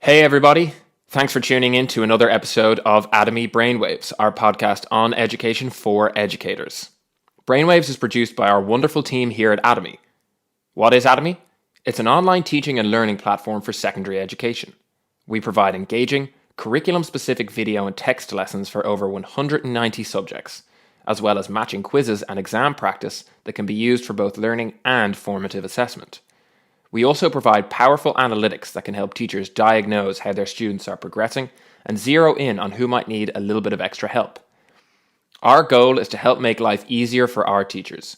Hey everybody, thanks for tuning in to another episode of Atomi Brainwaves, our podcast on education for educators. Brainwaves is produced by our wonderful team here at Atomi. What is Atomi? It's an online teaching and learning platform for secondary education. We provide engaging, curriculum-specific video and text lessons for over 190 subjects, as well as matching quizzes and exam practice that can be used for both learning and formative assessment. We also provide powerful analytics that can help teachers diagnose how their students are progressing and zero in on who might need a little bit of extra help. Our goal is to help make life easier for our teachers,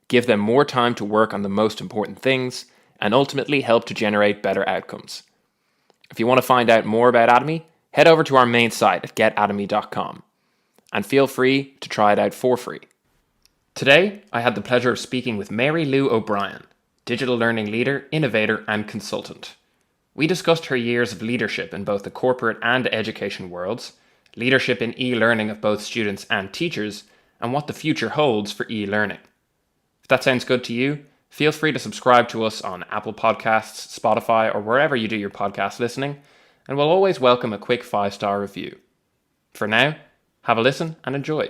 give them more time to work on the most important things, and ultimately help to generate better outcomes. If you want to find out more about Atomi, head over to our main site at getatomy.com and feel free to try it out for free. Today, I had the pleasure of speaking with MLO'Brien, digital learning leader, innovator, and consultant. We discussed her years of leadership in both the corporate and education worlds, leadership in e-learning of both students and teachers, and what the future holds for e-learning. If that sounds good to you, feel free to subscribe to us on Apple Podcasts, Spotify, or wherever you do your podcast listening, and we'll always welcome a quick 5-star review. For now, have a listen and enjoy.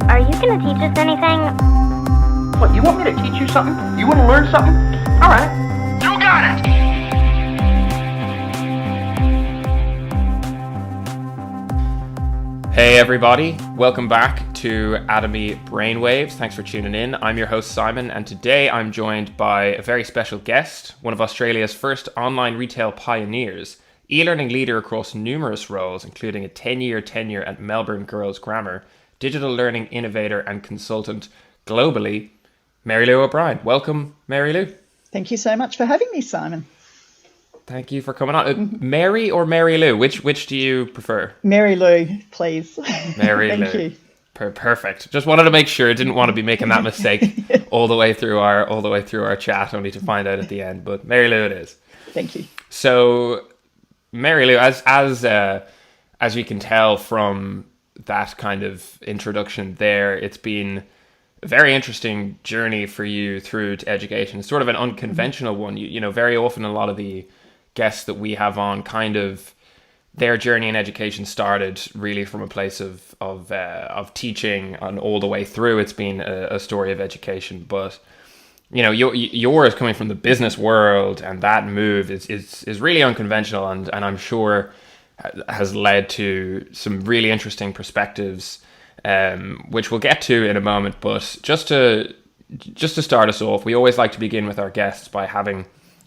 Are you going to teach us anything? What, you want me to teach you something? You want to learn something? All right. You got it! Hey everybody, welcome back to Atomi Brainwaves. Thanks for tuning in. I'm your host Simon, and today I'm joined by a very special guest, one of Australia's first online retail pioneers, e-learning leader across numerous roles, including a 10-year tenure at Melbourne Girls Grammar, digital learning innovator and consultant globally, MLO'Brien. Welcome, Mary Lou. Thank you so much for having me, Simon. Thank you for coming on. Mary or Mary Lou? Which do you prefer? Mary Lou, please. Mary Thank Lou. you. Perfect. Just wanted to make sure. Didn't want to be making that mistake all the way through our chat, only to find out at the end. But Mary Lou, it is. Thank you. So, Mary Lou, as you can tell from that kind of introduction there, it's been a very interesting journey for you through to education. It's sort of an unconventional one. You know, very often a lot of the guests that we have on, kind of their journey in education started really from a place of teaching, and all the way through it's been a story of education. But you know, yours coming from the business world, and that move is really unconventional, and I'm sure has led to some really interesting perspectives, which we'll get to in a moment. But just to start us off, we always like to begin with our guests by having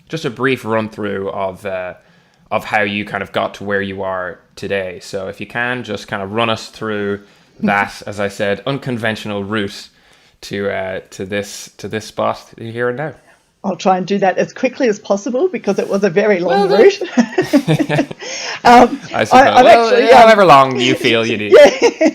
just a brief run through of how you kind of got to where you are today. So if you can, just kind of run us through that, as I said, unconventional route to this spot here and now. I'll try and do that as quickly as possible because it was a very long route. I suppose. However long you feel you need. Yeah.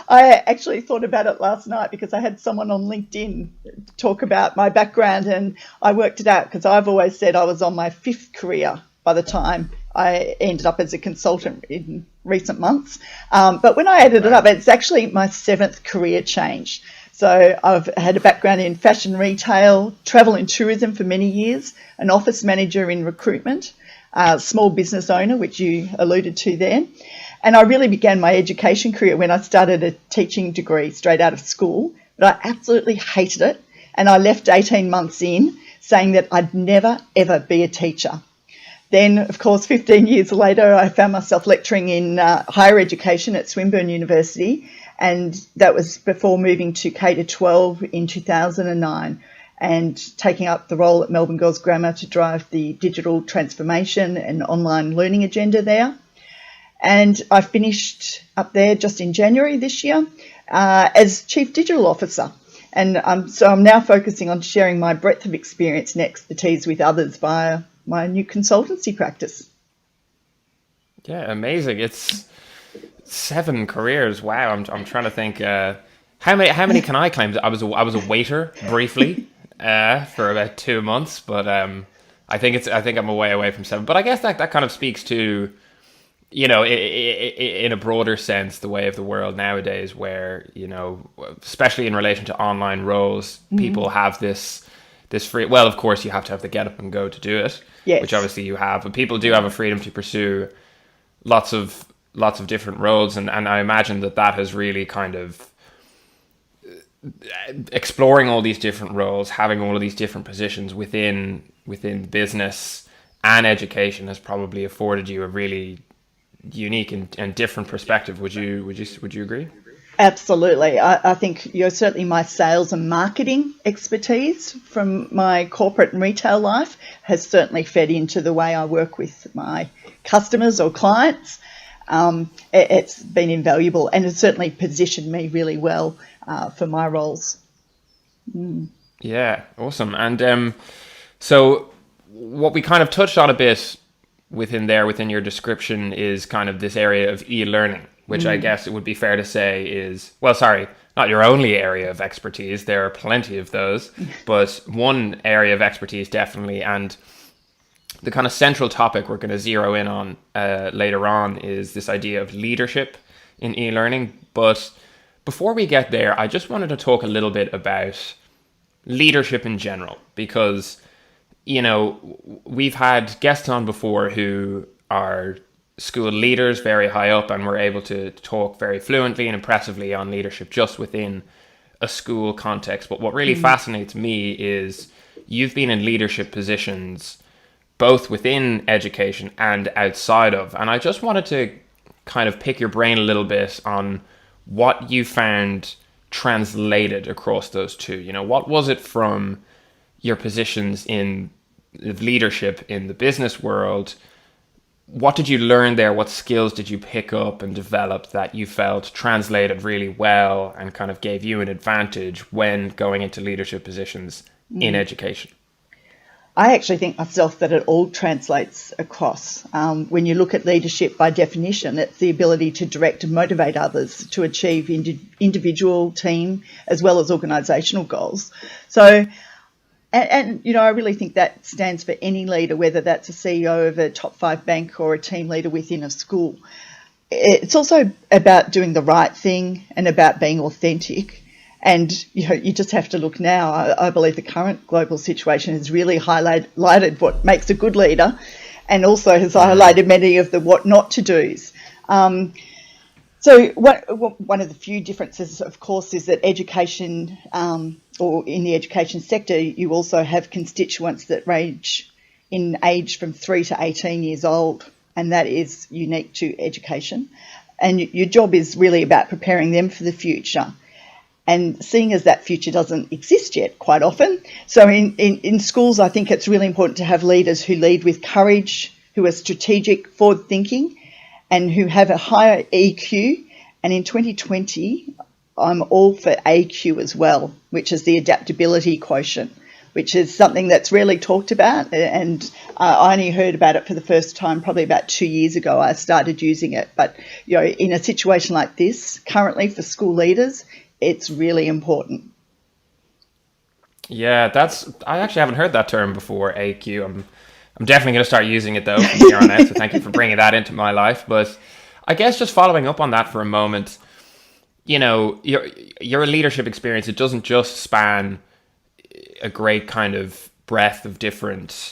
I actually thought about it last night because I had someone on LinkedIn talk about my background, and I worked it out because I've always said I was on my 5th career by the time I ended up as a consultant in recent months. But when I added it up, it's actually my 7th career change. So I've had a background in fashion retail, travel and tourism for many years, an office manager in recruitment, small business owner, which you alluded to there. And I really began my education career when I started a teaching degree straight out of school, but I absolutely hated it. And I left 18 months in saying that I'd never, ever be a teacher. Then, of course, 15 years later, I found myself lecturing in higher education at Swinburne University. And that was before moving to K-12 in 2009 and taking up the role at Melbourne Girls Grammar to drive the digital transformation and online learning agenda there. And I finished up there just in January this year as Chief Digital Officer. And so I'm now focusing on sharing my breadth of experience and expertise with others via my new consultancy practice. Yeah, amazing. It's 7 careers. Wow. I'm trying to think. How many can I claim? I was a waiter briefly for about 2 months, but I think I'm a way away from 7. But I guess that kind of speaks to, you know, in a broader sense, the way of the world nowadays, where, you know, especially in relation to online roles, people have this this free, well, of course you have to have the get up and go to do it, Yes. which obviously you have, but people do have a freedom to pursue lots of different roles, and I imagine that has really kind of exploring all these different roles, having all of these different positions within business and education has probably afforded you a really unique and different perspective. Would you agree? Absolutely. I think certainly my sales and marketing expertise from my corporate and retail life has certainly fed into the way I work with my customers or clients. It's been invaluable, and it's certainly positioned me really well for my roles. Yeah, awesome. And so what we kind of touched on a bit within your description is kind of this area of e-learning, which I guess it would be fair to say is, well, sorry, not your only area of expertise. There are plenty of those, but one area of expertise definitely. And the kind of central topic we're going to zero in on later on is this idea of leadership in e-learning. But before we get there, I just wanted to talk a little bit about leadership in general, because, you know, we've had guests on before who are school leaders very high up, and we're able to talk very fluently and impressively on leadership just within a school context. But what really fascinates me is you've been in leadership positions both within education and outside of. And I just wanted to kind of pick your brain a little bit on what you found translated across those two. You know, what was it from your positions in leadership in the business world? What did you learn there? What skills did you pick up and develop that you felt translated really well and kind of gave you an advantage when going into leadership positions in education? I actually think myself that it all translates across. When you look at leadership, by definition, it's the ability to direct and motivate others to achieve individual, team, as well as organisational goals. So, and you know, I really think that stands for any leader, whether that's a CEO of a top 5 bank or a team leader within a school. It's also about doing the right thing and about being authentic. And, you know, you just have to look now. I believe the current global situation has really highlighted what makes a good leader, and also has highlighted many of the what not to do's. So one of the few differences, of course, is that education, or in the education sector, you also have constituents that range in age from 3 to 18 years old, and that is unique to education. And your job is really about preparing them for the future. And seeing as that future doesn't exist yet quite often, so in schools, I think it's really important to have leaders who lead with courage, who are strategic, forward-thinking, and who have a higher EQ. And in 2020, I'm all for AQ as well, which is the Adaptability Quotient, which is something that's really talked about. And I only heard about it for the first time probably about 2 years ago. I started using it. But, you know, in a situation like this, currently for school leaders, it's really important. Yeah, I actually haven't heard that term before, AQ. I'm definitely going to start using it though from here on out. So thank you for bringing that into my life. But I guess just following up on that for a moment, you know, your leadership experience, it doesn't just span a great kind of breadth of different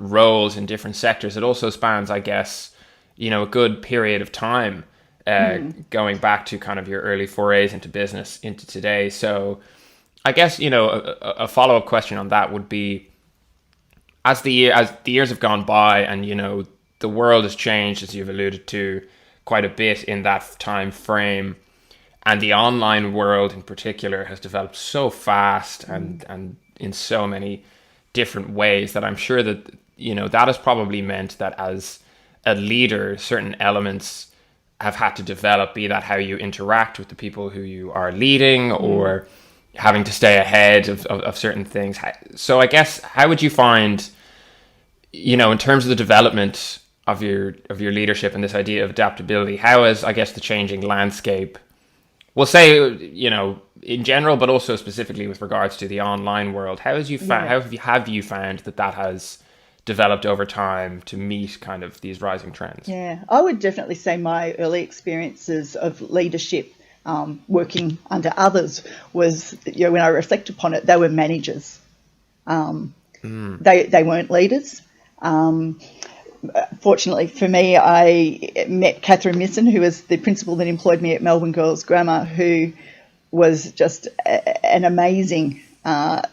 roles in different sectors. It also spans, I guess, you know, a good period of time. Going back to kind of your early forays into business into today. So I guess, you know, a follow-up question on that would be, as the years have gone by and, you know, the world has changed, as you've alluded to, quite a bit in that time frame, and the online world in particular has developed so fast and in so many different ways that I'm sure that, you know, that has probably meant that as a leader, certain elements have had to develop, be that how you interact with the people who you are leading or having to stay ahead of certain things. So I guess, how would you find, you know, in terms of the development of your leadership and this idea of adaptability, how has, I guess, the changing landscape, we'll say, you know, in general, but also specifically with regards to the online world, how have you found that has developed over time to meet kind of these rising trends? Yeah, I would definitely say my early experiences of leadership, working under others, was, you know, when I reflect upon it, they were managers. They weren't leaders. Fortunately for me, I met Catherine Misson, who was the principal that employed me at Melbourne Girls Grammar, who was just an amazing, a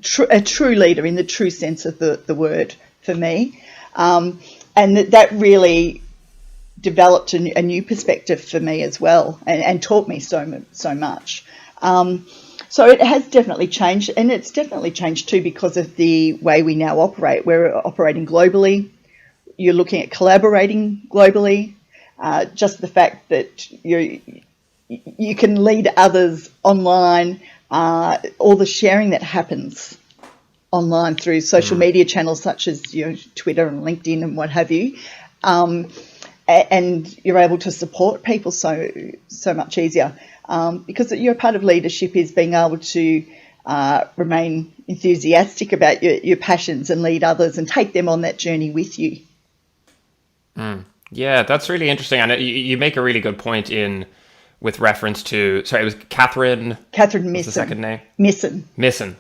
true leader in the true sense of the word for me. And that really developed a new perspective for me as well, and taught me so much. So it has definitely changed, and it's definitely changed too because of the way we now operate. We're operating globally. You're looking at collaborating globally. Just the fact that you can lead others online, all the sharing that happens online through social media channels such as Twitter and LinkedIn and what have you, and you're able to support people so much easier, because you're part of leadership is being able to remain enthusiastic about your passions and lead others and take them on that journey with you. Yeah, that's really interesting, and you make a really good point with reference to. Sorry, it was Catherine Misson. What's the second name? Misson.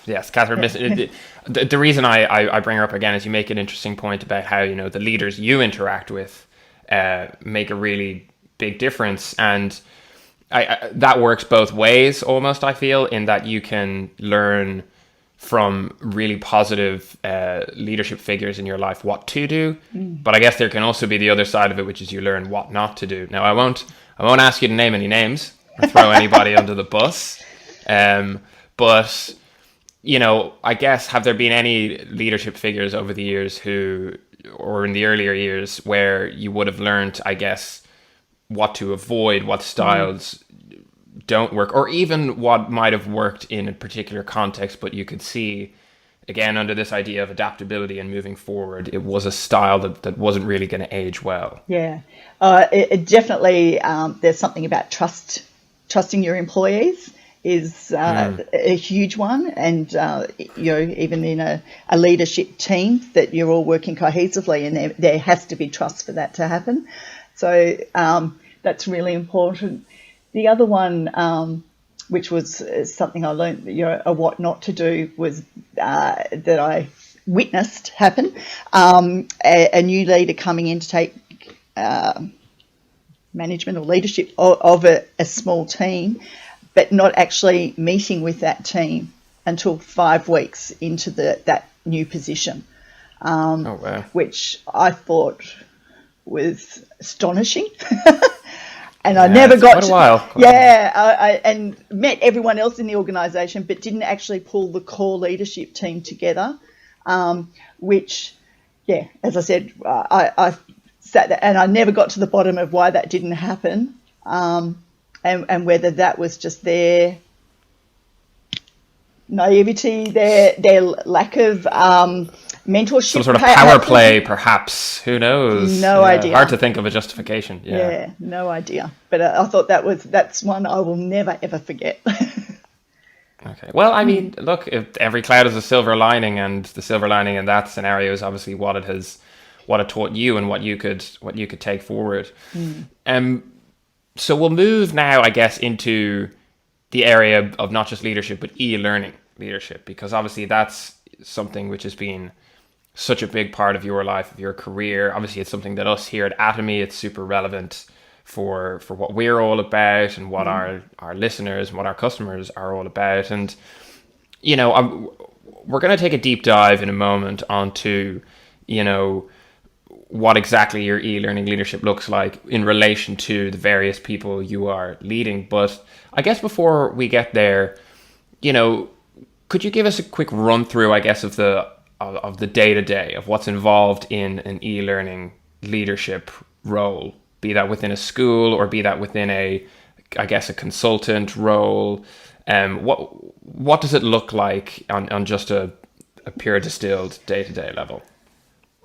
Yes, Catherine Misson. The reason I bring her up again is you make an interesting point about how the leaders you interact with make a really big difference, and that works both ways almost. I feel in that you can learn from really positive leadership figures in your life what to do, but I guess there can also be the other side of it, which is you learn what not to do. Now I won't ask you to name any names or throw anybody under the bus, but I guess, have there been any leadership figures over the years or in the earlier years where you would have learned, I guess, what to avoid, what styles don't work, or even what might have worked in a particular context, but you could see, again, under this idea of adaptability and moving forward, it was a style that wasn't really going to age well. Yeah, it definitely, there's something about trusting your employees is a huge one, and even in a leadership team, that you're all working cohesively, and there has to be trust for that to happen. So that's really important. The other one, which was something I learned, a what not to do, was that I witnessed happen. A new leader coming in to take management or leadership of a small team, but not actually meeting with that team until 5 weeks into that new position, which I thought was astonishing. And I never got quite a while. I and met everyone else in the organisation, but didn't actually pull the core leadership team together, which, as I said, I sat there and I never got to the bottom of why that didn't happen, and whether that was just their naivety, their lack of mentorship. Some sort of power play, perhaps. Who knows? No idea. Hard to think of a justification. Yeah, no idea. But I thought that's one I will never, ever forget. Okay. Well, I mean, look, if every cloud has a silver lining, and the silver lining in that scenario is obviously what it taught you and what you could take forward. So we'll move now, I guess, into the area of not just leadership, but e-learning leadership, because obviously that's something which has been such a big part of your life, of your career. Obviously, it's something that us here at Atomy, it's super relevant for what we're all about, and what our listeners and what our customers are all about. And, we're going to take a deep dive in a moment onto, what exactly your e-learning leadership looks like in relation to the various people you are leading. But I guess before we get there, could you give us a quick run through, I guess, of the day-to-day of what's involved in an e-learning leadership role, be that within a school or be that within a consultant role? What does it look like on just a pure distilled day-to-day level?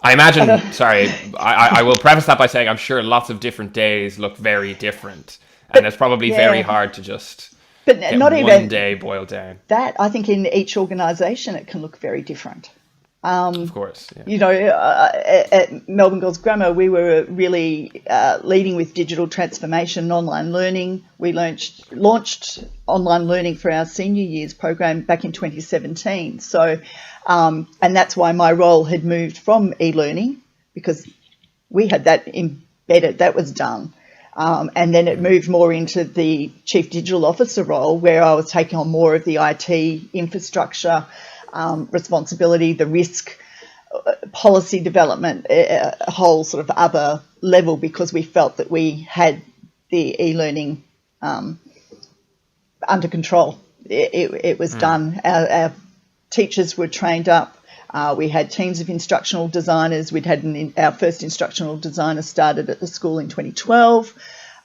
I imagine, sorry, I will preface that by saying I'm sure lots of different days look very different, and it's probably very hard to just get not one even day boiled down. That, I think in each organisation it can look very different. Of course. Yeah. You know, at Melbourne Girls Grammar, we were really leading with digital transformation and online learning. We launched online learning for our senior years program back in 2017. So, and that's why my role had moved from eLearning, because we had that embedded, that was done. And then it moved more into the Chief Digital Officer role, where I was taking on more of the IT infrastructure responsibility, the risk, policy development, a whole sort of other level, because we felt that we had the e-learning under control. It was done. Our teachers were trained up. We had teams of instructional designers. We'd had our first instructional designer started at the school in 2012.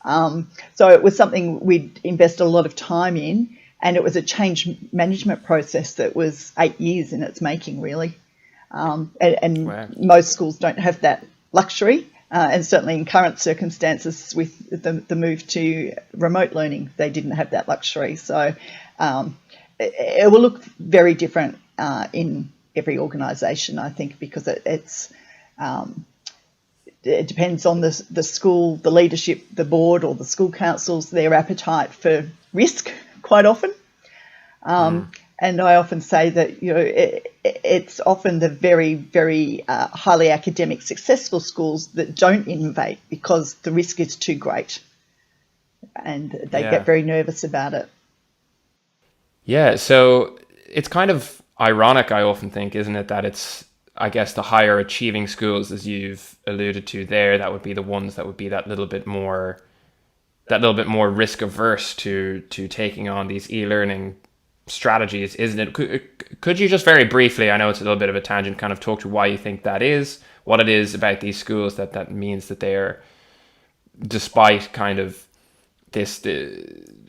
So it was something we'd invested a lot of time in, and it was a change management process that was 8 years in its making, really. And Wow. Most schools don't have that luxury, and certainly in current circumstances with the move to remote learning, they didn't have that luxury. So it will look very different in every organisation, I think, because it depends on the school, the leadership, the board, or the school councils, their appetite for risk quite often. And I often say that, you know, it's often the very, very highly academic, successful schools that don't innovate because the risk is too great, and they get very nervous about it. Yeah, so it's kind of ironic, I often think, isn't it, that it's, I guess, the higher achieving schools, as you've alluded to there, that would be the ones that would be that little bit more risk averse to taking on these e-learning strategies, isn't it? Could you just very briefly, I know it's a little bit of a tangent, kind of talk to why you think that is, what it is about these schools that means that they're, despite kind of this,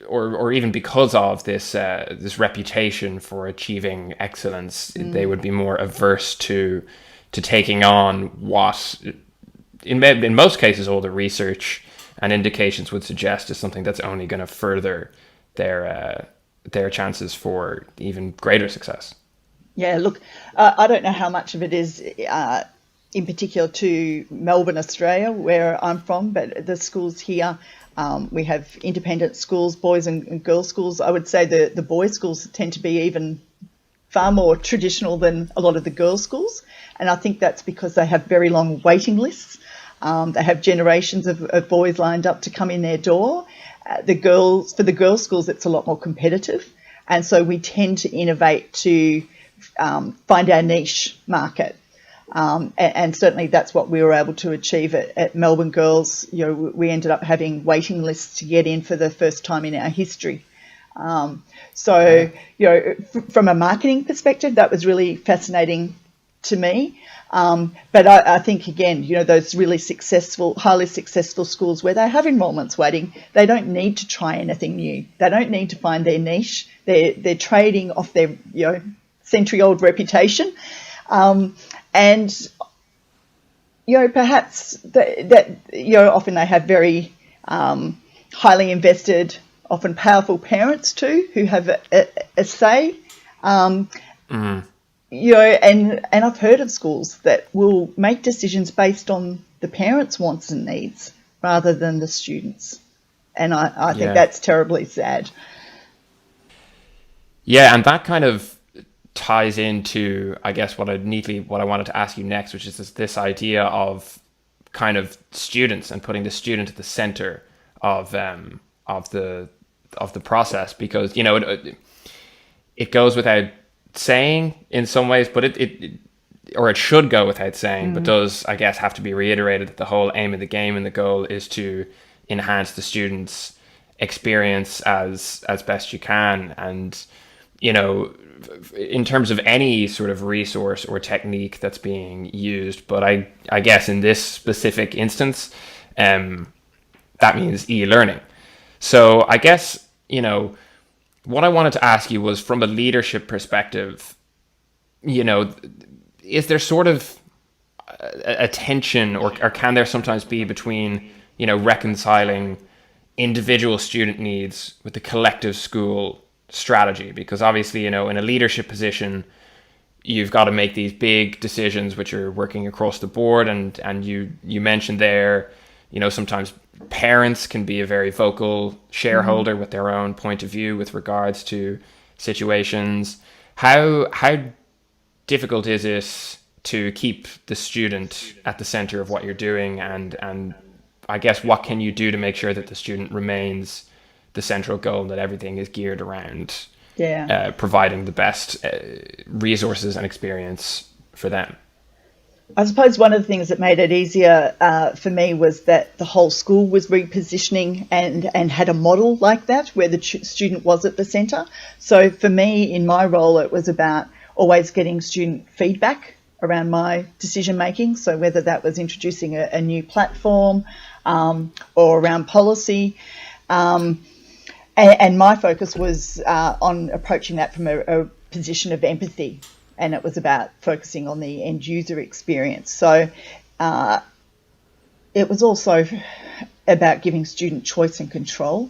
or even because of this this reputation for achieving excellence, they would be more averse to taking on what, in most cases, all the research and indications would suggest is something that's only going to further their chances for even greater success. Yeah, look, I don't know how much of it is in particular to Melbourne, Australia, where I'm from, but the schools here, we have independent schools, boys and girls schools. I would say the boys' schools tend to be even far more traditional than a lot of the girls' schools. And I think that's because they have very long waiting lists. They have generations of boys lined up to come in their door. For the girls' schools, it's a lot more competitive. And so we tend to innovate to find our niche market. And certainly that's what we were able to achieve at Melbourne Girls. You know, we ended up having waiting lists to get in for the first time in our history. So, you know, from a marketing perspective, that was really fascinating to me. But I think, again, you know, those really successful, highly successful schools where they have enrolments waiting, they don't need to try anything new. They don't need to find their niche. They're trading off their, you know, century-old reputation. And, you know, perhaps that, you know, often they have very highly invested, often powerful parents too, who have a say. You know, and I've heard of schools that will make decisions based on the parents' wants and needs rather than the students. And I think that's terribly sad. Yeah, and that kind of ties into, I guess, what I wanted to ask you next, which is this idea of kind of students and putting the student at the center of the process, because, you know, it goes without saying in some ways, but it should go without saying, but does, I guess, have to be reiterated that the whole aim of the game and the goal is to enhance the student's experience as best you can. And, you know, in terms of any sort of resource or technique that's being used, but I guess in this specific instance, that means e-learning. So I guess, you know, what I wanted to ask you was, from a leadership perspective, you know, is there sort of a tension, or can there sometimes be, between, you know, reconciling individual student needs with the collective school strategy? Because obviously, you know, in a leadership position, you've got to make these big decisions which are working across the board, and you mentioned there, sometimes parents can be a very vocal shareholder with their own point of view with regards to situations. How difficult is it to keep the student at the center of what you're doing, and I guess what can you do to make sure that the student remains the central goal, that everything is geared around providing the best resources and experience for them? I suppose one of the things that made it easier for me was that the whole school was repositioning and had a model like that where the student was at the centre. So for me, in my role, it was about always getting student feedback around my decision making. So whether that was introducing a new platform or around policy. And my focus was on approaching that from a position of empathy, and it was about focusing on the end user experience. So it was also about giving student choice and control.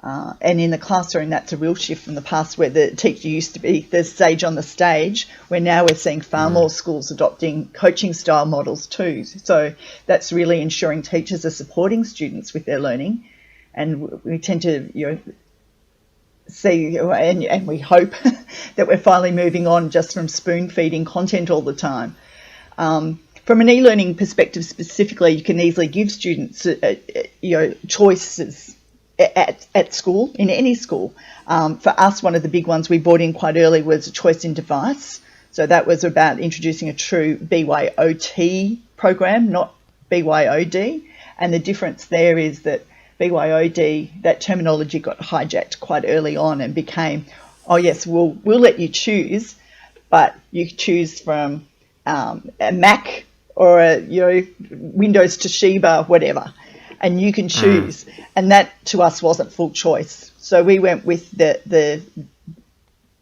And in the classroom, that's a real shift from the past, where the teacher used to be the sage on the stage, where now we're seeing far more schools adopting coaching style models too. So that's really ensuring teachers are supporting students with their learning. And we tend to, see, and we hope that we're finally moving on just from spoon-feeding content all the time. From an e-learning perspective specifically, you can easily give students, choices at school, in any school. For us, one of the big ones we brought in quite early was a choice in device. So that was about introducing a true BYOT program, not BYOD. And the difference there is that BYOD, that terminology got hijacked quite early on and became, oh yes, we'll let you choose, but you choose from a Mac or a Windows Toshiba, whatever, and you can choose. And that to us wasn't full choice. So we went with the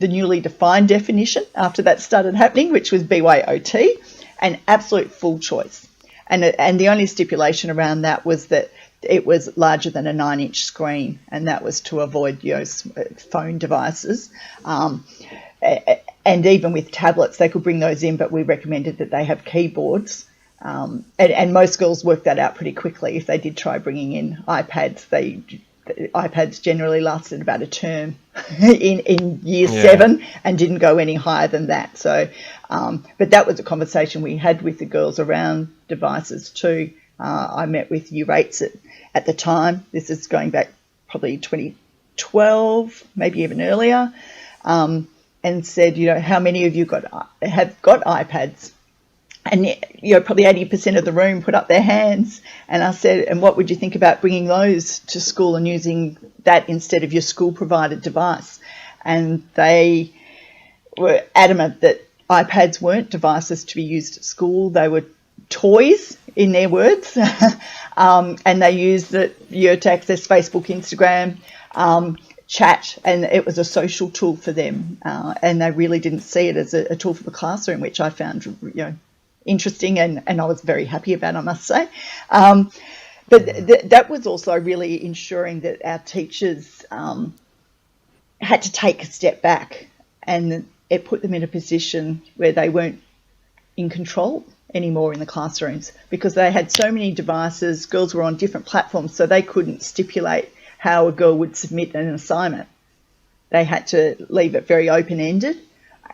newly defined definition after that started happening, which was BYOT, and absolute full choice. And the only stipulation around that was that it was larger than a 9-inch screen, and that was to avoid phone devices. And even with tablets, they could bring those in, but we recommended that they have keyboards. And most schools worked that out pretty quickly. If they did try bringing in iPads, iPads generally lasted about a term in year 7 and didn't go any higher than that. So, but that was a conversation we had with the girls around devices too. I met with U-Rates at the time. This is going back probably 2012, maybe even earlier, and said, how many of you have got iPads? And probably 80% of the room put up their hands. And I said, and what would you think about bringing those to school and using that instead of your school-provided device? And they were adamant that iPads weren't devices to be used at school. They were toys, in their words, and they used it to access Facebook, Instagram, chat, and it was a social tool for them. And they really didn't see it as a tool for the classroom, which I found, interesting, and I was very happy about, I must say. But that was also really ensuring that our teachers had to take a step back, and it put them in a position where they weren't in control anymore in the classrooms, because they had so many devices. Girls were on different platforms, so they couldn't stipulate how a girl would submit an assignment. They had to leave it very open-ended,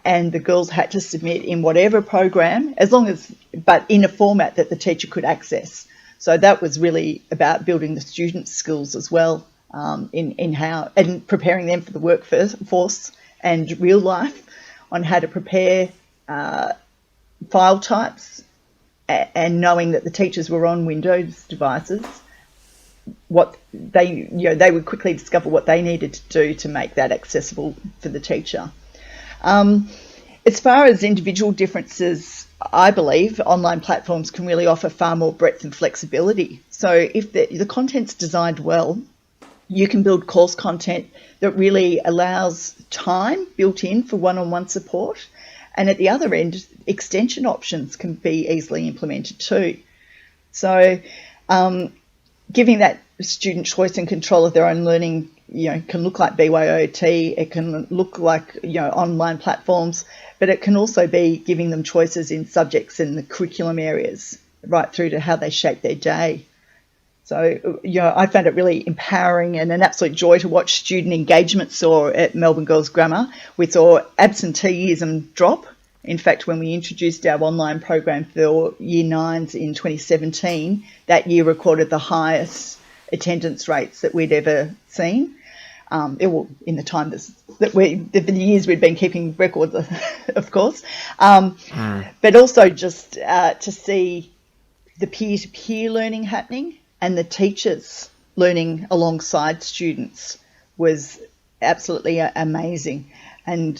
and the girls had to submit in whatever program, but in a format that the teacher could access. So that was really about building the students' skills as well, in how, and preparing them for the workforce and real life, on how to prepare file types, and knowing that the teachers were on Windows devices, what they would quickly discover what they needed to do to make that accessible for the teacher. As far as individual differences, I believe online platforms can really offer far more breadth and flexibility. So if the content's designed well, you can build course content that really allows time built in for one-on-one support. And at the other end, extension options can be easily implemented too. So giving that student choice and control of their own learning can look like BYOT, it can look like, online platforms, but it can also be giving them choices in subjects in the curriculum areas, right through to how they shape their day. So, I found it really empowering and an absolute joy to watch student engagement soar at Melbourne Girls Grammar. We saw absenteeism drop. In fact, when we introduced our online program for Year 9s in 2017, that year recorded the highest attendance rates that we'd ever seen. In the time the years we'd been keeping records, of course. But also just to see the peer-to-peer learning happening and the teachers learning alongside students was absolutely amazing. And,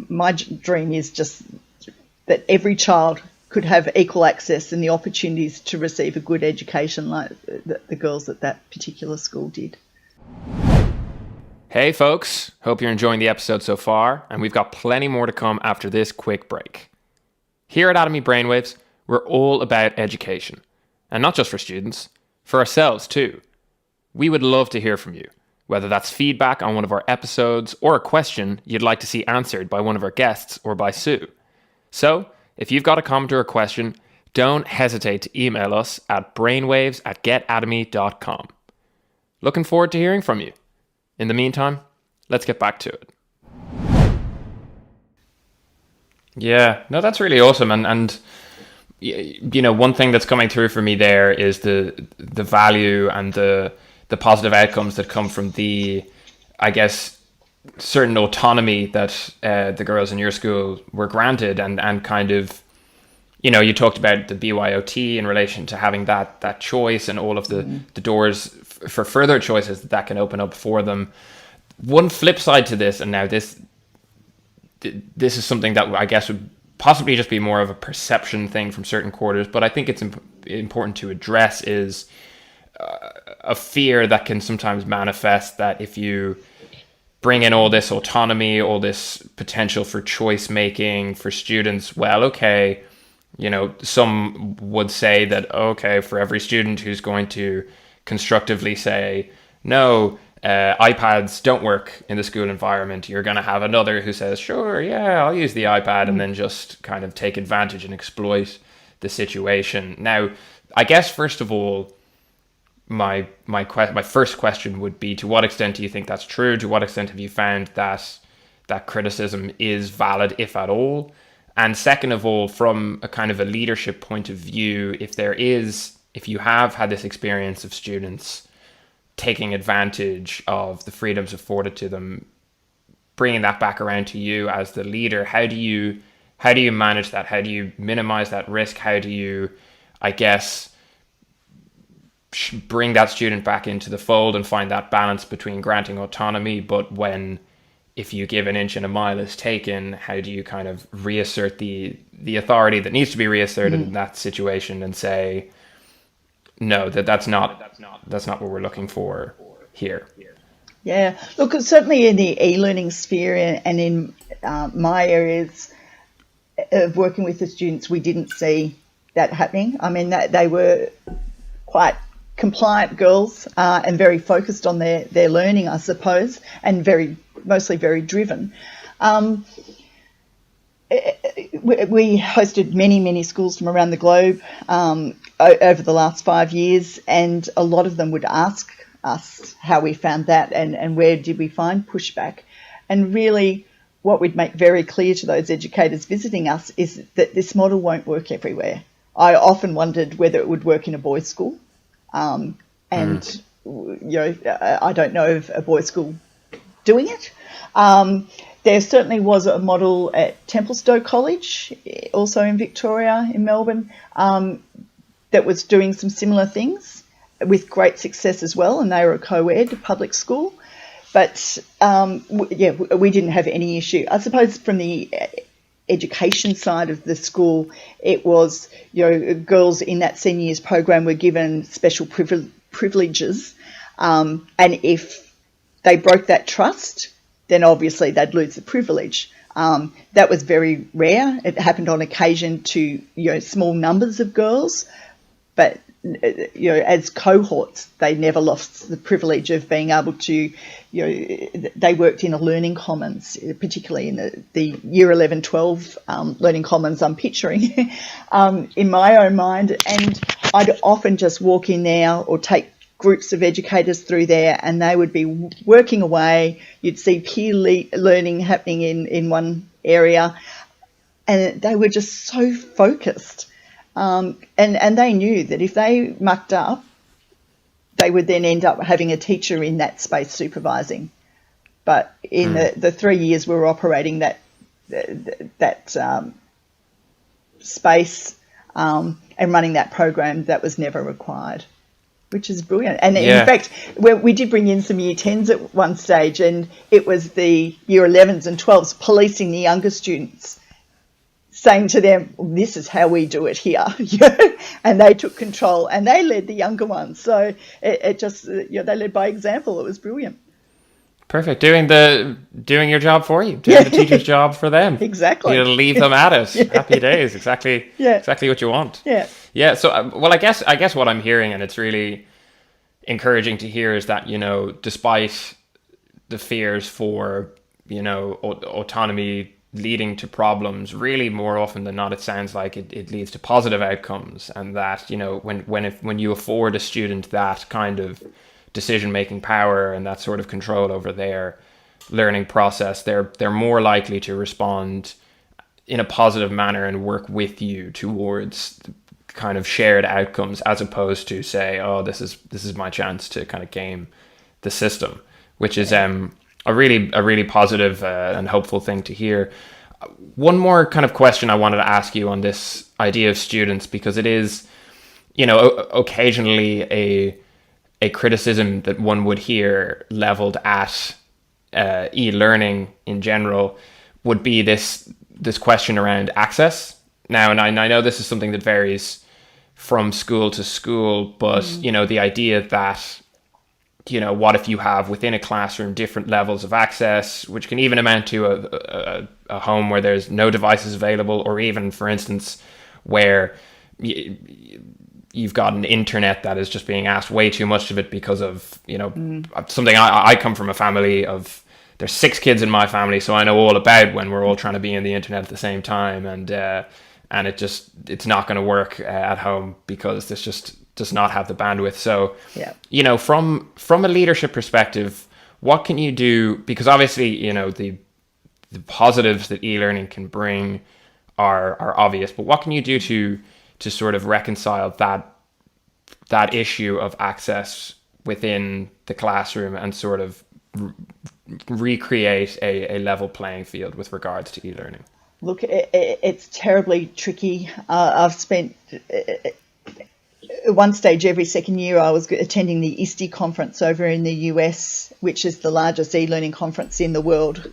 my dream is just that every child could have equal access and the opportunities to receive a good education like the girls at that particular school did. Hey folks, hope you're enjoying the episode so far, and we've got plenty more to come after this quick break. Here at Atomi Brainwaves, we're all about education, and not just for students, for ourselves too. We would love to hear from you, whether that's feedback on one of our episodes or a question you'd like to see answered by one of our guests or by Sue. So, if you've got a comment or a question, don't hesitate to email us at brainwaves@getatomy.com. Looking forward to hearing from you. In the meantime, let's get back to it. Yeah, no, that's really awesome. And one thing that's coming through for me there is the value and the positive outcomes that come from the, I guess, certain autonomy that the girls in your school were granted, and kind of, you talked about the BYOT in relation to having that choice and all of the doors for further choices that can open up for them. One flip side to this, and now this is something that I guess would possibly just be more of a perception thing from certain quarters, but I think it's important to address, is a fear that can sometimes manifest that if you bring in all this autonomy, all this potential for choice making for students, well, okay, some would say that, okay, for every student who's going to constructively say, no, iPads don't work in the school environment, you're going to have another who says, sure, yeah, I'll use the iPad, and then just kind of take advantage and exploit the situation. Now, I guess, first of all, my first question would be, to what extent do you think that's true? To what extent have you found that criticism is valid, if at all? And second of all, from a kind of a leadership point of view, if you have had this experience of students taking advantage of the freedoms afforded to them, bringing that back around to you as the leader, how do you manage that? How do you minimize that risk? How do you, I guess, bring that student back into the fold and find that balance between granting autonomy, but if you give an inch and a mile is taken, how do you kind of reassert the authority that needs to be reasserted in that situation and say, no, that's not what we're looking for here? Yeah, look, certainly in the e-learning sphere and in my areas of working with the students, we didn't see that happening. I mean, they were quite compliant girls and very focused on their learning, I suppose, and mostly very driven. We hosted many schools from around the globe over the last 5 years, and a lot of them would ask us how we found that and where did we find pushback. And really what we'd make very clear to those educators visiting us is that this model won't work everywhere. I often wondered whether it would work in a boys' school. I don't know of a boys' school doing it. There certainly was a model at Templestowe College, also in Victoria, in Melbourne, that was doing some similar things with great success as well, and they were a co-ed public school. But, we didn't have any issue. I suppose from the education side of the school, it was, girls in that senior years program were given special privileges, and if they broke that trust, then obviously they'd lose the privilege. That was very rare. It happened on occasion to small numbers of girls, but as cohorts, they never lost the privilege of being able to, they worked in a learning commons, particularly in the year 11, 12 learning commons I'm picturing in my own mind. And I'd often just walk in there or take groups of educators through there, and they would be working away. You'd see peer learning happening in one area, and they were just so focused. And they knew that if they mucked up, they would then end up having a teacher in that space supervising. But in the 3 years we were operating that space and running that program, that was never required, which is brilliant. And in fact, we did bring in some year 10s at one stage, and it was the year 11s and 12s policing the younger students, saying to them, this is how we do it here. And they took control and they led the younger ones. So it just, they led by example. It was brilliant. Perfect. Doing your job for you, doing the teacher's job for them. Exactly. Leave them at it. Happy days. Exactly what you want. Yeah. So, I guess what I'm hearing, and it's really encouraging to hear, is that, despite the fears for, autonomy leading to problems, really more often than not, it sounds like it leads to positive outcomes, and that, when you afford a student that kind of decision-making power and that sort of control over their learning process, they're more likely to respond in a positive manner and work with you towards kind of shared outcomes, as opposed to say, oh, this is my chance to kind of game the system, which is a really positive and hopeful thing to hear. One more kind of question I wanted to ask you on this idea of students, because it is, occasionally a criticism that one would hear leveled at e-learning in general would be this question around access. Now, and I know this is something that varies from school to school, but the idea that, what if you have within a classroom different levels of access, which can even amount to a home where there's no devices available, or even, for instance, where you've got an internet that is just being asked way too much of it because of, something. I come from a family of, there's 6 kids in my family, so I know all about when we're all trying to be in the internet at the same time, and it's not going to work at home because this just does not have the bandwidth. So, from a leadership perspective, what can you do? Because obviously, the positives that e-learning can bring are obvious, but what can you do to sort of reconcile that issue of access within the classroom and sort of recreate a level playing field with regards to e-learning? Look, it's terribly tricky. I've spent at one stage every second year I was attending the ISTE conference over in the US, which is the largest e-learning conference in the world.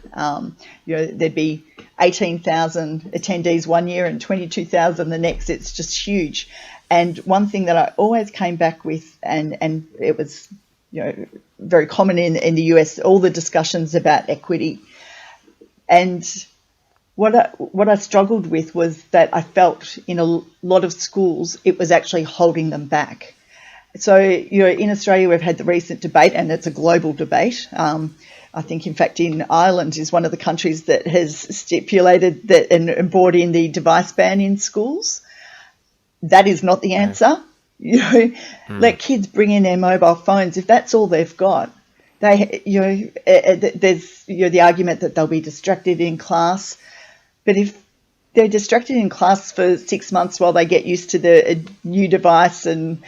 There'd be 18,000 attendees one year and 22,000 the next. It's just huge. And one thing that I always came back with, and it was very common in the US, all the discussions about equity. And what I struggled with was that I felt in a lot of schools it was actually holding them back. So, in Australia we've had the recent debate, and it's a global debate. I think, in fact, in Ireland is one of the countries that has stipulated that and brought in the device ban in schools. That is not the answer. Let kids bring in their mobile phones. If that's all they've got, there's the argument that they'll be distracted in class. But if they're distracted in class for 6 months while they get used to the new device, and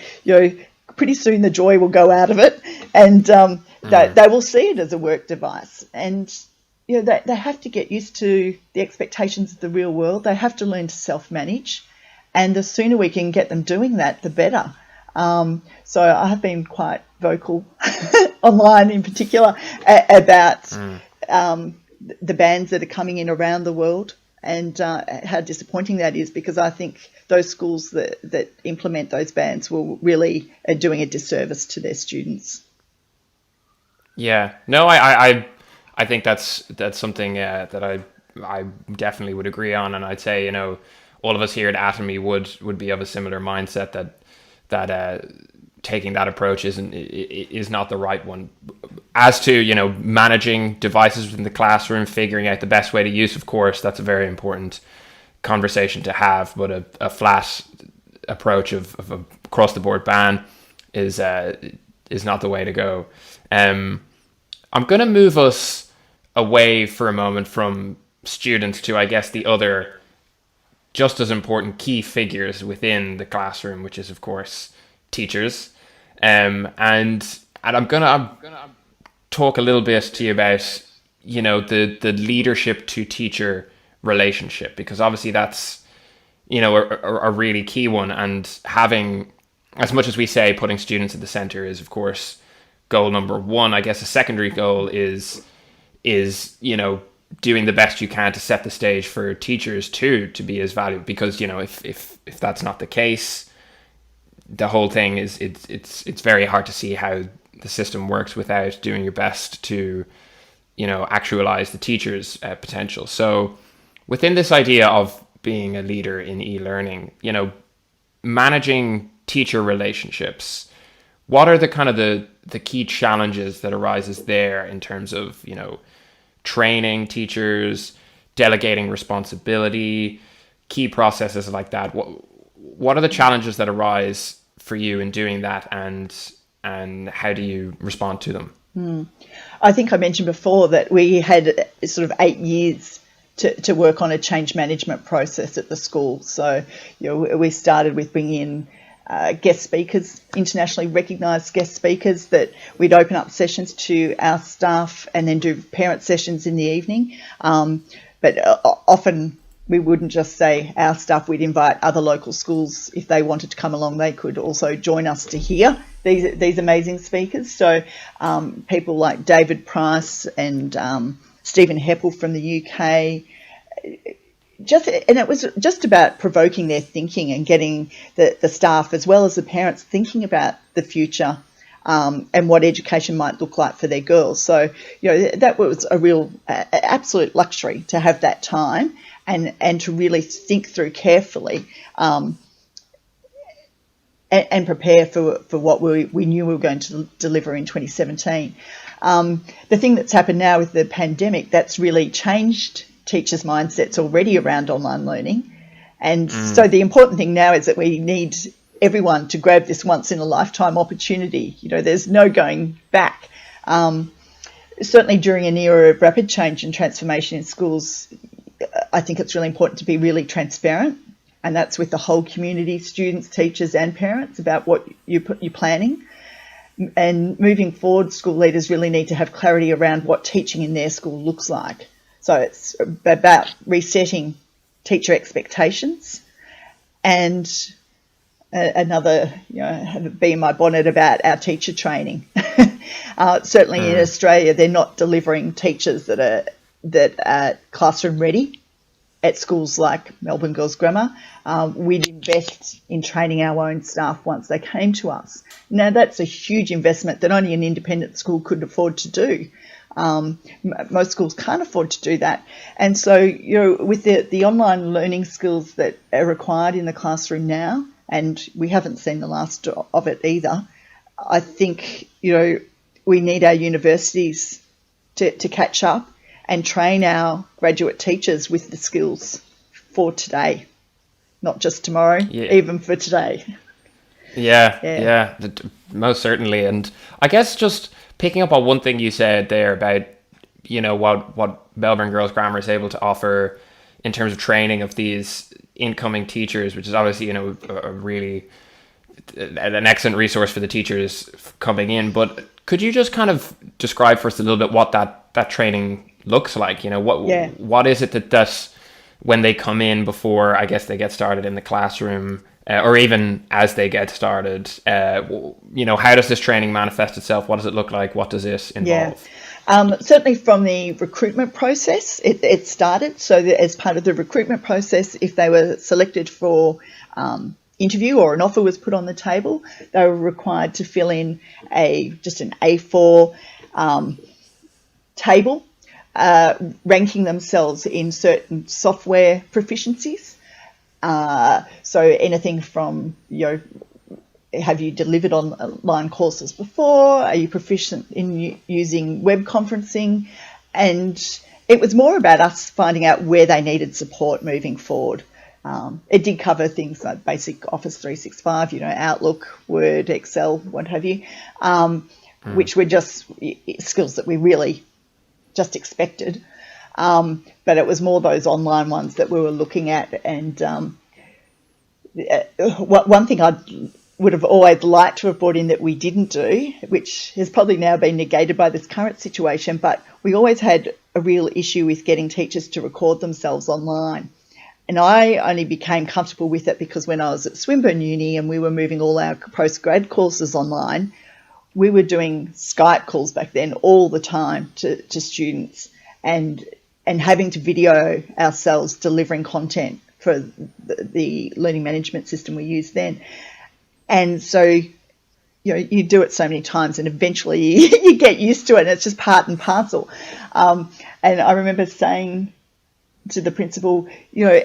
pretty soon the joy will go out of it, and they will see it as a work device. And they have to get used to the expectations of the real world. They have to learn to self-manage, and the sooner we can get them doing that, the better. So I have been quite vocal online in particular about the bans that are coming in around the world, and how disappointing that is, because I think those schools that implement those bans will really are doing a disservice to their students. Yeah, no, I think that's something that I definitely would agree on, and I'd say all of us here at Atomy would be of a similar mindset, taking that approach is not the right one. As to, you know, managing devices within the classroom, figuring out the best way to use, of course, that's a very important conversation to have. But a flat approach of a across the board ban is not the way to go. I'm going to move us away for a moment from students to, I guess, the other just as important key figures within the classroom, which is, of course, teachers. And I'm gonna talk a little bit to you about, you know, the leadership to teacher relationship, because obviously that's, you know, a really key one. And having, as much as we say putting students at the center is, of course, goal number one, I guess a secondary goal is, you know, doing the best you can to set the stage for teachers to be as valuable. Because, you know, if that's not the case, the whole thing is, it's very hard to see how the system works without doing your best to, you know, actualize the teacher's potential. So within this idea of being a leader in e-learning, you know, managing teacher relationships, what are the kind of the key challenges that arises there in terms of, you know, training teachers, delegating responsibility, key processes like that? What are the challenges that arise for you in doing that, and how do you respond to them? I think I mentioned before that we had sort of 8 years to work on a change management process at the school. So, you know, we started with bringing in guest speakers, internationally recognised guest speakers, that we'd open up sessions to our staff and then do parent sessions in the evening. But often we wouldn't just say our staff, we'd invite other local schools. If they wanted to come along, they could also join us to hear these amazing speakers. So people like David Price and Stephen Heppel from the UK, and it was just about provoking their thinking and getting the staff as well as the parents thinking about the future and what education might look like for their girls. So, you know, that was a real absolute luxury to have that time and to really think through carefully and prepare for what we knew we were going to deliver in 2017. The thing that's happened now with the pandemic, that's really changed teachers' mindsets already around online learning. And so the important thing now is that we need everyone to grab this once in a lifetime opportunity. You know, there's no going back. Certainly during an era of rapid change and transformation in schools, I think it's really important to be really transparent. And that's with the whole community, students, teachers and parents, about what you're planning. And moving forward, school leaders really need to have clarity around what teaching in their school looks like. So it's about resetting teacher expectations, and another, you know, be in my bonnet about our teacher training. Certainly in Australia, they're not delivering teachers that are classroom ready at schools like Melbourne Girls Grammar. We'd invest in training our own staff once they came to us. Now, that's a huge investment that only an independent school could afford to do. Most schools can't afford to do that. And so, you know, with the online learning skills that are required in the classroom now, and we haven't seen the last of it either, I think, you know, we need our universities to catch up and train our graduate teachers with the skills for today, not just tomorrow, even for today. Yeah, most certainly. And I guess just picking up on one thing you said there about, you know, what Melbourne Girls Grammar is able to offer in terms of training of these incoming teachers, which is obviously, you know, a really an excellent resource for the teachers coming in. But could you just kind of describe for us a little bit what that training looks like? You know, what is it that when they come in before, I guess, they get started in the classroom, or even as they get started, you know, how does this training manifest itself? What does it look like? What does it involve? Certainly from the recruitment process, it started. So that as part of the recruitment process, if they were selected for interview or an offer was put on the table, they were required to fill in just an A4 table ranking themselves in certain software proficiencies. So anything from, you know, have you delivered online courses before? Are you proficient in using web conferencing? And it was more about us finding out where they needed support moving forward. It did cover things like basic Office 365, Outlook, Word, Excel, what have you, which were just skills that we really just expected. But it was more those online ones that we were looking at. And one thing I would have always liked to have brought in that we didn't do, which has probably now been negated by this current situation, but we always had a real issue with getting teachers to record themselves online. And I only became comfortable with it because when I was at Swinburne Uni and we were moving all our postgrad courses online, we were doing Skype calls back then all the time to students and having to video ourselves delivering content for the learning management system we used then. And so, you do it so many times and eventually you get used to it and it's just part and parcel. And I remember saying to the principal,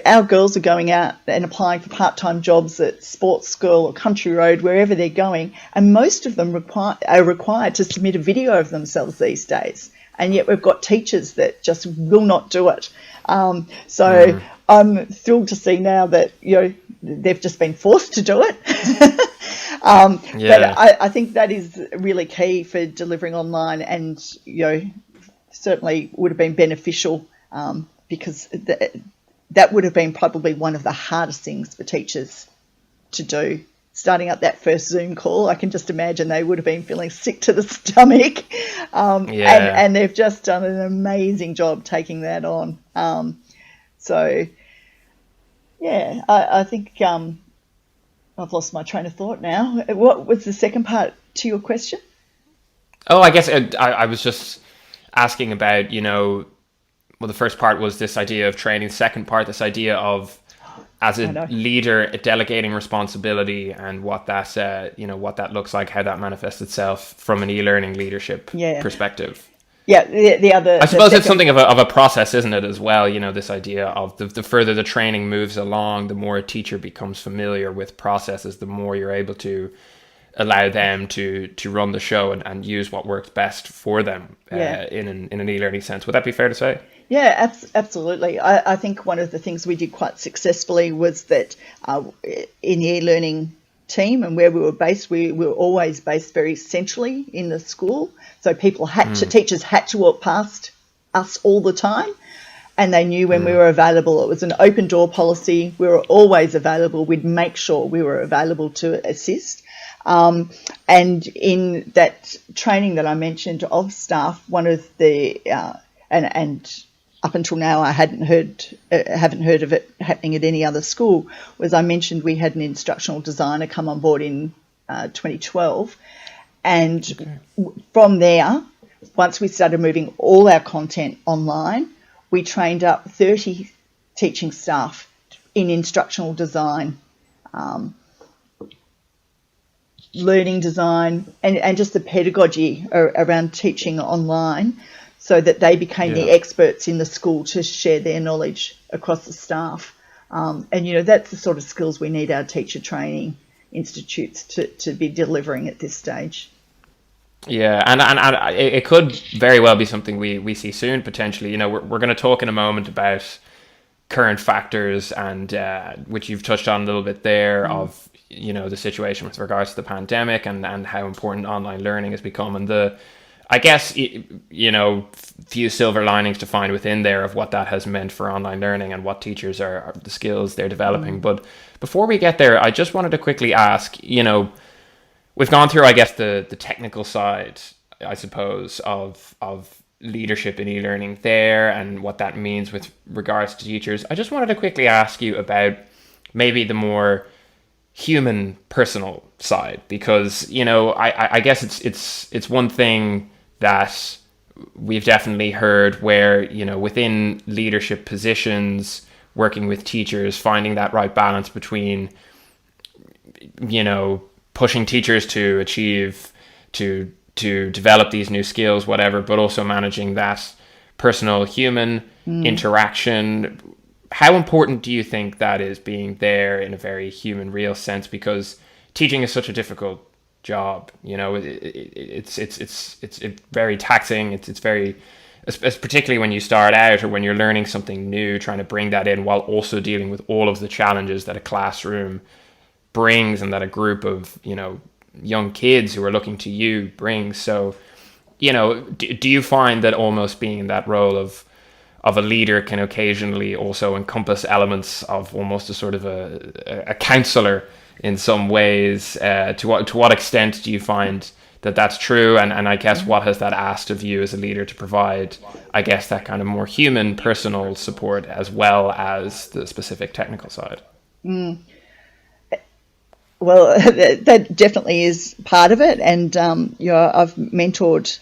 our girls are going out and applying for part-time jobs at Sports School or Country Road, wherever they're going, and most of them are required to submit a video of themselves these days. And yet we've got teachers that just will not do it. So I'm thrilled to see now that, they've just been forced to do it. But I think that is really key for delivering online and, certainly would have been beneficial because that would have been probably one of the hardest things for teachers to do. Starting up that first Zoom call, I can just imagine they would have been feeling sick to the stomach. And they've just done an amazing job taking that on. I think I've lost my train of thought now. What was the second part to your question? Oh, I guess I was just asking about, the first part was this idea of training. The second part, this idea of, as a leader, delegating responsibility and what that, what that looks like, how that manifests itself from an e-learning leadership perspective. Yeah, the other... I suppose it's something of a process, isn't it, as well? This idea of the further the training moves along, the more a teacher becomes familiar with processes, the more you're able to allow them to run the show and use what works best for them in an e-learning sense. Would that be fair to say? Yeah, absolutely. I think one of the things we did quite successfully was that in the e-learning team and where we were based, we were always based very centrally in the school. So teachers had to walk past us all the time and they knew when we were available. It was an open door policy. We were always available. We'd make sure we were available to assist. And in that training that I mentioned of staff, one of the, and up until now I haven't heard of it happening at any other school, was I mentioned we had an instructional designer come on board in 2012. And from there, once we started moving all our content online, we trained up 30 teaching staff in instructional design, learning design, and just the pedagogy around teaching online, so that they became the experts in the school to share their knowledge across the staff. And, that's the sort of skills we need our teacher training institutes to be delivering at this stage. Yeah, and it could very well be something we see soon, potentially. We're going to talk in a moment about current factors and which you've touched on a little bit there of, the situation with regards to the pandemic and how important online learning has become, and I guess, few silver linings to find within there of what that has meant for online learning and what teachers are the skills they're developing. But before we get there, I just wanted to quickly ask, we've gone through, I guess, the technical side, I suppose, of leadership in e-learning there and what that means with regards to teachers. I just wanted to quickly ask you about maybe the more human, personal side, because, I guess it's one thing that we've definitely heard where, within leadership positions, working with teachers, finding that right balance between, pushing teachers to achieve, to develop these new skills, whatever, but also managing that personal human interaction. How important do you think that is, being there in a very human, real sense? Because teaching is such a difficult job. You know, it's very taxing. It's very, particularly when you start out or when you're learning something new, trying to bring that in while also dealing with all of the challenges that a classroom brings and that a group of, you know, young kids who are looking to you brings. So, you know, do you find that almost being in that role of a leader can occasionally also encompass elements of almost a sort of a counselor in some ways? To what extent do you find that that's true? And I guess what has that asked of you as a leader to provide, I guess, that kind of more human, personal support as well as the specific technical side? Well, that definitely is part of it. And, you know, I've mentored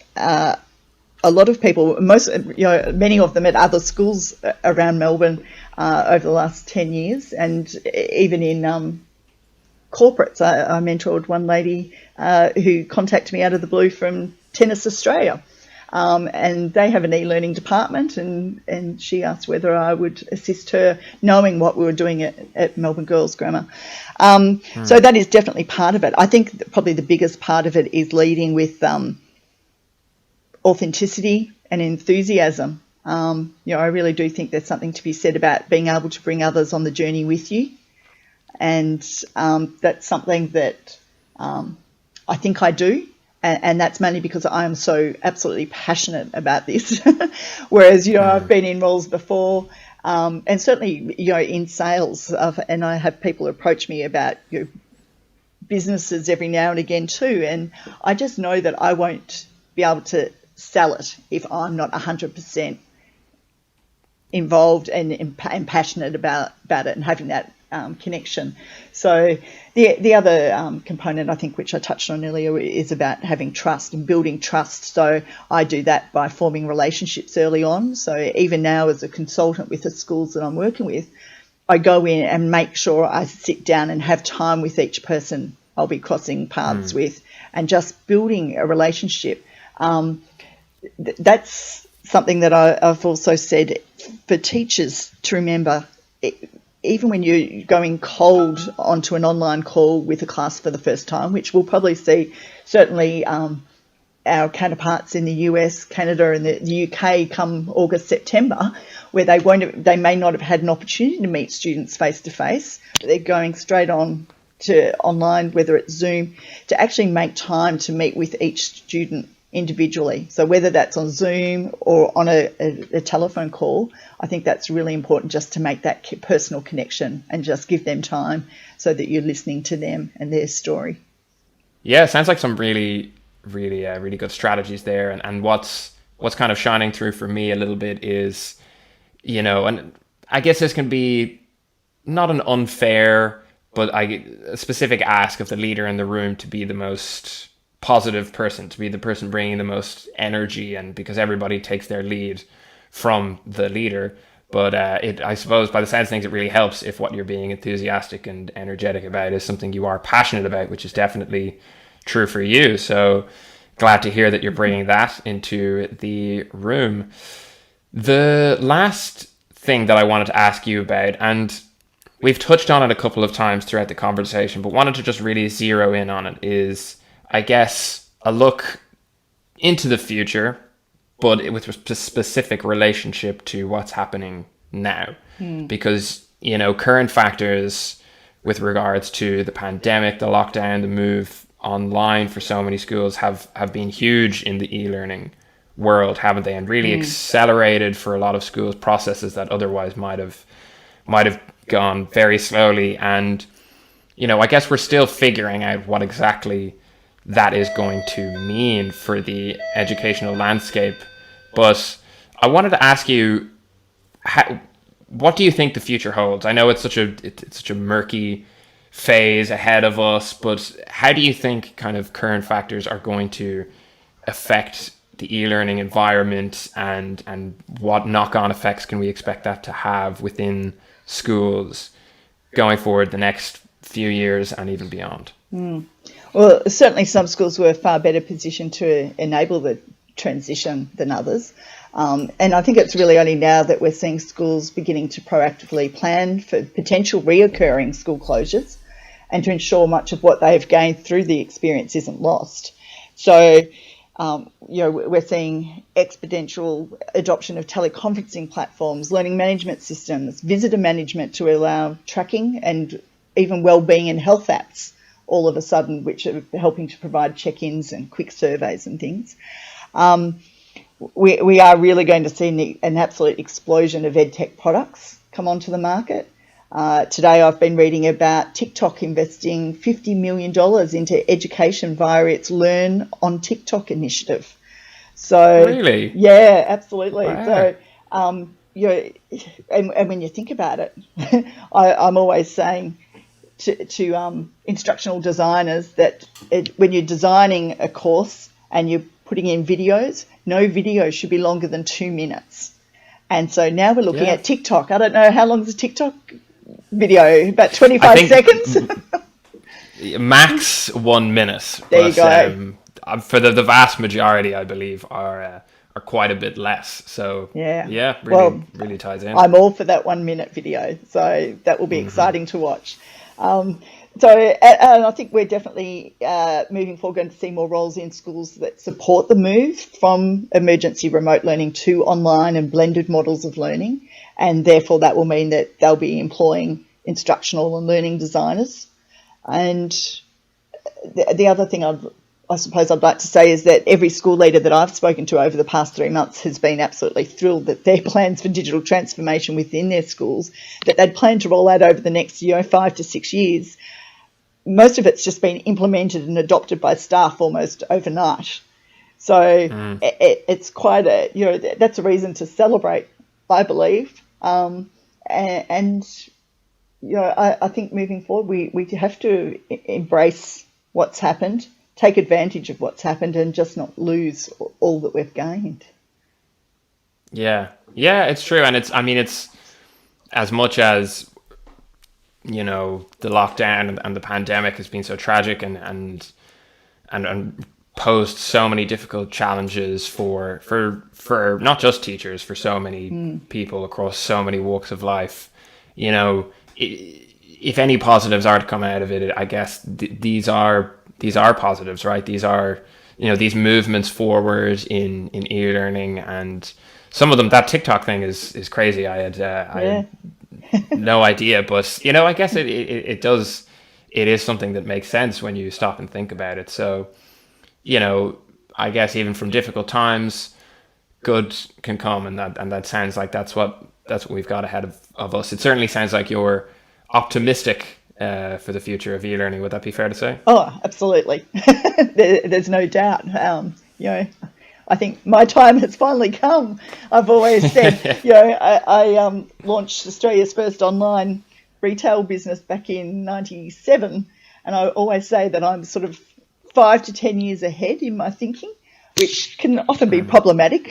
a lot of people, many of them at other schools around Melbourne over the last 10 years, and even in corporates. I mentored one lady who contacted me out of the blue from Tennis Australia, and they have an e-learning department, and she asked whether I would assist her, knowing what we were doing at Melbourne Girls Grammar. So that is definitely part of it. I think probably the biggest part of it is leading with authenticity and enthusiasm. You know, I really do think there's something to be said about being able to bring others on the journey with you. And that's something that I think I do. And that's mainly because I am so absolutely passionate about this. Whereas, you know, I've been in roles before, and certainly, you know, in sales, and I have people approach me about, you know, businesses every now and again too. And I just know that I won't be able to sell it if I'm not 100% involved and passionate about it and having that connection. So the other component, I think, which I touched on earlier, is about having trust and building trust. So I do that by forming relationships early on. So even now, as a consultant with the schools that I'm working with, I go in and make sure I sit down and have time with each person I'll be crossing paths with, and just building a relationship. That's something that I've also said for teachers to remember. Even when you're going cold onto an online call with a class for the first time, which we'll probably see certainly our counterparts in the US, Canada and the UK come August, September, where they may not have had an opportunity to meet students face to face, but they're going straight on to online, whether it's Zoom, to actually make time to meet with each student individually. So whether that's on Zoom or on a telephone call, I think that's really important, just to make that personal connection and just give them time so that you're listening to them and their story. Yeah, it sounds like some really good strategies there. And what's kind of shining through for me a little bit is, you know, and I guess this can be not an unfair, but a specific ask of the leader in the room to be the most positive person, to be the person bringing the most energy, and because everybody takes their lead from the leader. But I suppose by the sounds of things, it really helps if what you're being enthusiastic and energetic about is something you are passionate about, which is definitely true for you. So glad to hear that you're bringing that into the room. The last thing that I wanted to ask you about, and we've touched on it a couple of times throughout the conversation, but wanted to just really zero in on it, is, I guess, a look into the future, but with a specific relationship to what's happening now. Because, you know, current factors with regards to the pandemic, the lockdown, the move online for so many schools have been huge in the e-learning world, haven't they? And really accelerated for a lot of schools processes that otherwise might have gone very slowly. And, you know, I guess we're still figuring out what exactly that is going to mean for the educational landscape. But I wanted to ask you, what do you think the future holds? I know it's such a murky phase ahead of us, but how do you think kind of current factors are going to affect the e-learning environment, and what knock-on effects can we expect that to have within schools going forward the next few years and even beyond? Well, certainly some schools were far better positioned to enable the transition than others. And I think it's really only now that we're seeing schools beginning to proactively plan for potential reoccurring school closures. and to ensure much of what they've gained through the experience isn't lost. So, we're seeing exponential adoption of teleconferencing platforms, learning management systems, visitor management to allow tracking, and even wellbeing and health apps all of a sudden, which are helping to provide check-ins and quick surveys and things. We are really going to see an absolute explosion of EdTech products come onto the market. Today I've been reading about TikTok investing $50 million into education via its Learn on TikTok initiative. So, really? Yeah, absolutely. Wow. So, and when you think about it, I'm always saying to instructional designers that when you're designing a course and you're putting in videos, no video should be longer than 2 minutes. And so now we're looking at TikTok. I don't know, how long is a TikTok video? About 25 seconds? Max 1 minute. There you go. For the vast majority, I believe, are quite a bit less. So really ties in. I'm all for that 1 minute video. So that will be exciting to watch. And I think we're definitely moving forward going to see more roles in schools that support the move from emergency remote learning to online and blended models of learning. And therefore that will mean that they'll be employing instructional and learning designers. And the other thing I suppose I'd like to say is that every school leader that I've spoken to over the past 3 months has been absolutely thrilled that their plans for digital transformation within their schools, that they'd plan to roll out over the next 5 to 6 years, most of it's just been implemented and adopted by staff almost overnight. So it's quite that's a reason to celebrate, I believe. I think moving forward, we have to embrace what's happened, take advantage of what's happened, and just not lose all that we've gained. Yeah, it's true. And it's as much as, the lockdown and the pandemic has been so tragic and posed so many difficult challenges for not just teachers, for so many people across so many walks of life. If any positives are to come out of it, I guess these are positives, right? These are, these movements forward in e-learning, and some of them, that TikTok thing is crazy. I had no idea, but I guess it is something that makes sense when you stop and think about it. So, I guess even from difficult times, good can come, and that sounds like that's what we've got ahead of us. It certainly sounds like you're optimistic for the future of e-learning. Would that be fair to say? Oh, absolutely. There's no doubt. I think my time has finally come. I've always said, I launched Australia's first online retail business back in '97, and I always say that I'm sort of 5 to 10 years ahead in my thinking, which can often be problematic,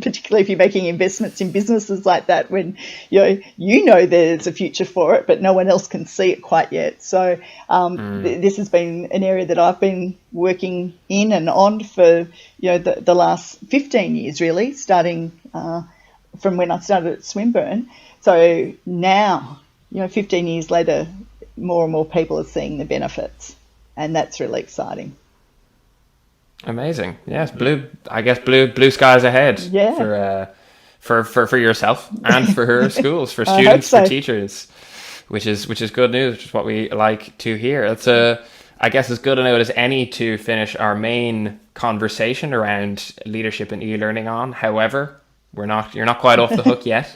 particularly if you're making investments in businesses like that, when there's a future for it, but no one else can see it quite yet. So this has been an area that I've been working in and on for the last 15 years, really, starting from when I started at Swinburne. So now, 15 years later, more and more people are seeing the benefits, and that's really exciting. Amazing. Yes, blue skies ahead. Yeah. For yourself and for schools, for students, for teachers, which is good news, which is what we like to hear. It's I guess as good a note as any to finish our main conversation around leadership and e-learning on. However, you're not quite off the hook yet,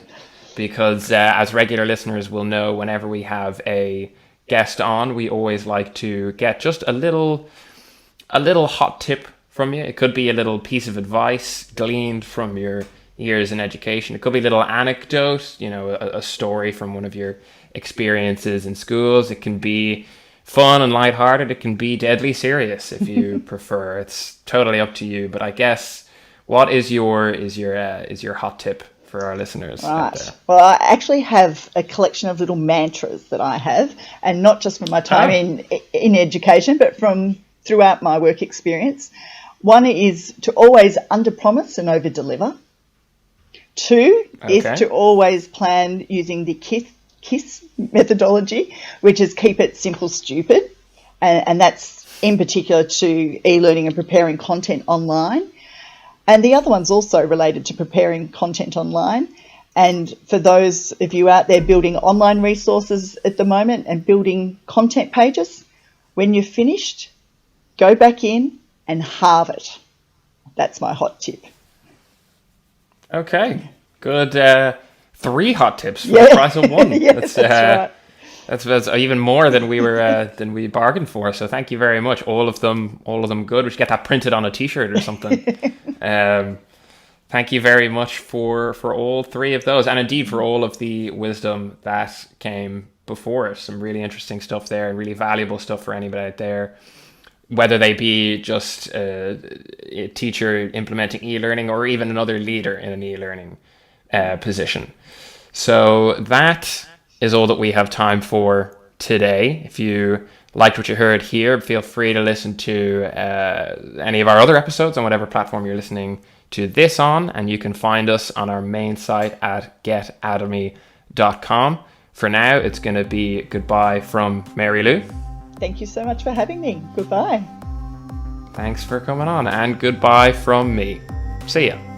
because as regular listeners will know, whenever we have a guest on, we always like to get just a little hot tip from you. It could be a little piece of advice gleaned from your years in education. It could be a little anecdote, a story from one of your experiences in schools. It can be fun and lighthearted. It can be deadly serious if you prefer. It's totally up to you. But I guess, what is your hot tip for our listeners? Right. Well, I actually have a collection of little mantras that I have, and not just from my time in education, but from throughout my work experience. One is to always under-promise and over-deliver. 2 is to always plan using the KISS methodology, which is keep it simple, stupid. And that's in particular to e-learning and preparing content online. And the other one's also related to preparing content online. And for those of you out there building online resources at the moment and building content pages, when you're finished, go back in and halve it. That's my hot tip. Okay, good. 3 hot tips for the price of 1. That's right. That's even more than we bargained for. So thank you very much. All of them good. We should get that printed on a T-shirt or something. Thank you very much for all 3 of those, and indeed for all of the wisdom that came before it. Some really interesting stuff there, and really valuable stuff for anybody out there, whether they be just a teacher implementing e-learning or even another leader in an e-learning position. So that is all that we have time for today. If you liked what you heard here, feel free to listen to any of our other episodes on whatever platform you're listening to this on, and you can find us on our main site at getatomy.com. For now, it's going to be goodbye from Mary Lou. Thank you so much for having me. Goodbye. Thanks for coming on, and goodbye from me. See ya.